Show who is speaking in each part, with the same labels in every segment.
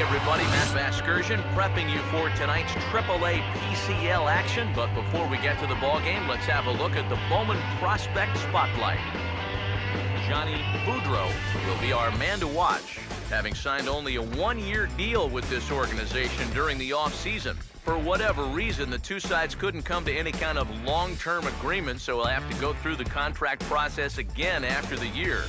Speaker 1: everybody, Matt Vasgersian prepping you for tonight's AAA PCL action. But before we get to the ball game, let's have a look at the Bowman Prospect Spotlight. Johnny Boudreaux will be our man to watch, having signed only a one-year deal with this organization during the offseason. For whatever reason, the two sides couldn't come to any kind of long-term agreement, so we'll have to go through the contract process again after the year.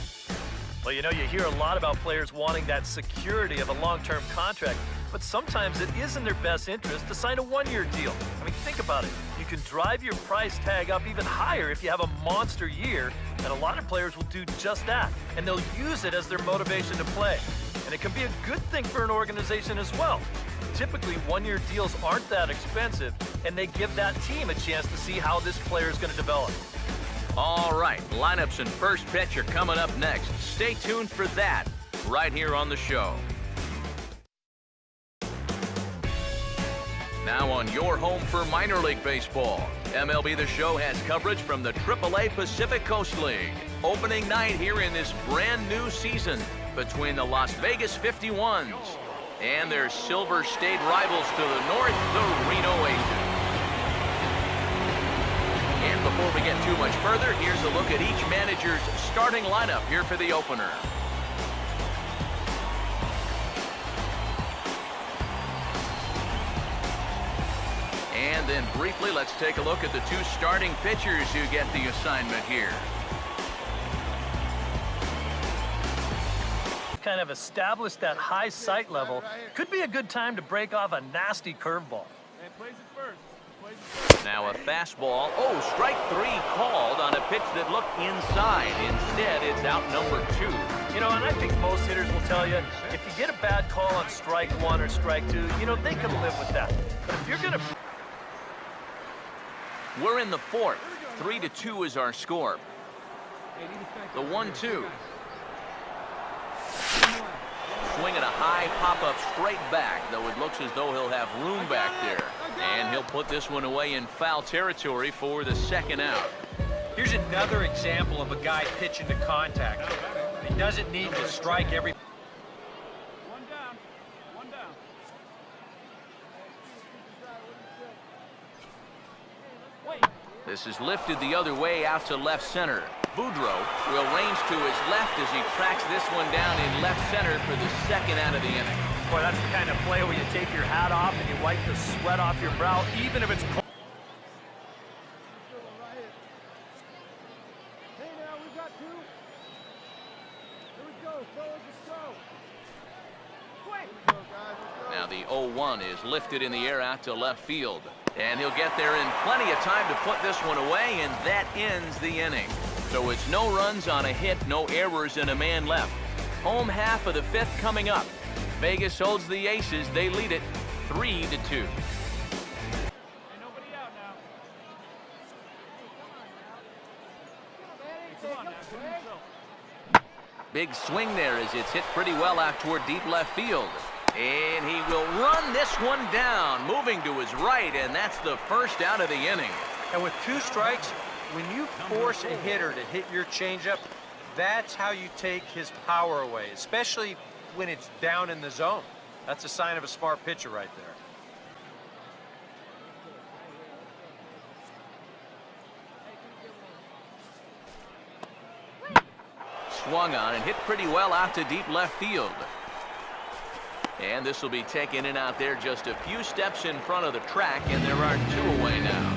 Speaker 2: Well, you know, you hear a lot about players wanting that security of a long-term contract, but sometimes it is in their best interest to sign a one-year deal. I mean, think about it. You can drive your price tag up even higher if you have a monster year, and a lot of players will do just that, and they'll use it as their motivation to play. And it can be a good thing for an organization as well. Typically, one-year deals aren't that expensive, and they give that team a chance to see how this player is going to develop.
Speaker 1: All right, lineups and first pitch are coming up next. Stay tuned for that right here on the show. Now on your home for minor league baseball, MLB The Show has coverage from the AAA Pacific Coast League. Opening night here in this brand new season between the Las Vegas 51s and their Silver State rivals to the north, the Reno Aces. And before we get too much further, here's a look at each manager's starting lineup here for the opener. And then briefly, let's take a look at the two starting pitchers who get the assignment here.
Speaker 2: Kind of establish that high sight level. Could be a good time to break off a nasty curveball.
Speaker 1: Now a fastball. Oh, strike three called on a pitch that looked inside. Instead, it's out number 2.
Speaker 2: You know, and I think most hitters will tell you, if you get a bad call on strike 1 or strike 2, you know, they can live with that. But if you're going to...
Speaker 1: We're in the 4th. 3-2 is our score. The 1-2. Swinging a high pop-up straight back, though it looks as though he'll have room back there. And he'll put this one away in foul territory for the second out.
Speaker 3: Here's another example of a guy pitching to contact. He doesn't need to strike every...
Speaker 4: One down.
Speaker 1: This is lifted the other way out to left center. Boudreaux will range to his left as he tracks this one down in left center for the second out of the inning.
Speaker 2: Boy, that's the kind of play where you take your hat off and you wipe the sweat off your brow, even if it's cold.
Speaker 4: Hey, now we got 2. Here we go. Let's go.
Speaker 1: Now the 0-1 is lifted in the air out to left field. And he'll get there in plenty of time to put this one away, and that ends the inning. So it's no runs on a hit, no errors, and a man left. Home half of the 5th coming up. Vegas holds the Aces. They lead it 3-2. Big swing there as it's hit pretty well out toward deep left field. And he will run this one down, moving to his right, and that's the first out of the inning.
Speaker 3: And with 2 strikes, when you force a hitter to hit your changeup, that's how you take his power away, especially when it's down in the zone. That's a sign of a smart pitcher right
Speaker 1: there. Swung on and hit pretty well out to deep left field. And this will be taken in out there just a few steps in front of the track, and there are 2 away now.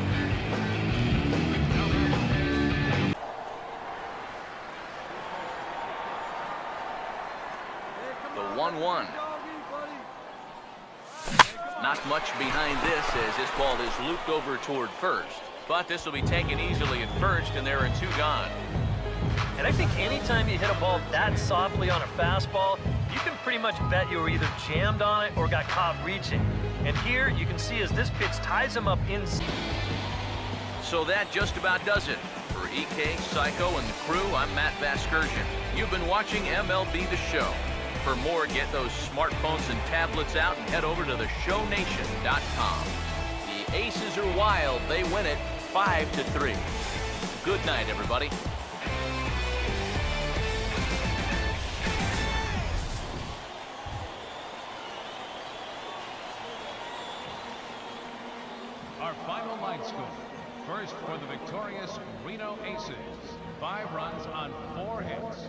Speaker 1: The 1-1. Not much behind this as this ball is looped over toward first. But this will be taken easily at first, and there are 2 gone.
Speaker 2: And I think anytime you hit a ball that softly on a fastball, you can pretty much bet you were either jammed on it or got caught reaching. And here you can see as this pitch ties him up in.
Speaker 1: So that just about does it. For EK, Psycho, and the crew, I'm Matt Vasgersian. You've been watching MLB The Show. For more, get those smartphones and tablets out and head over to theshownation.com. The Aces are wild. They win it 5-3. Good night, everybody.
Speaker 5: Our final line score. First for the victorious Reno Aces. 5 runs on 4 hits.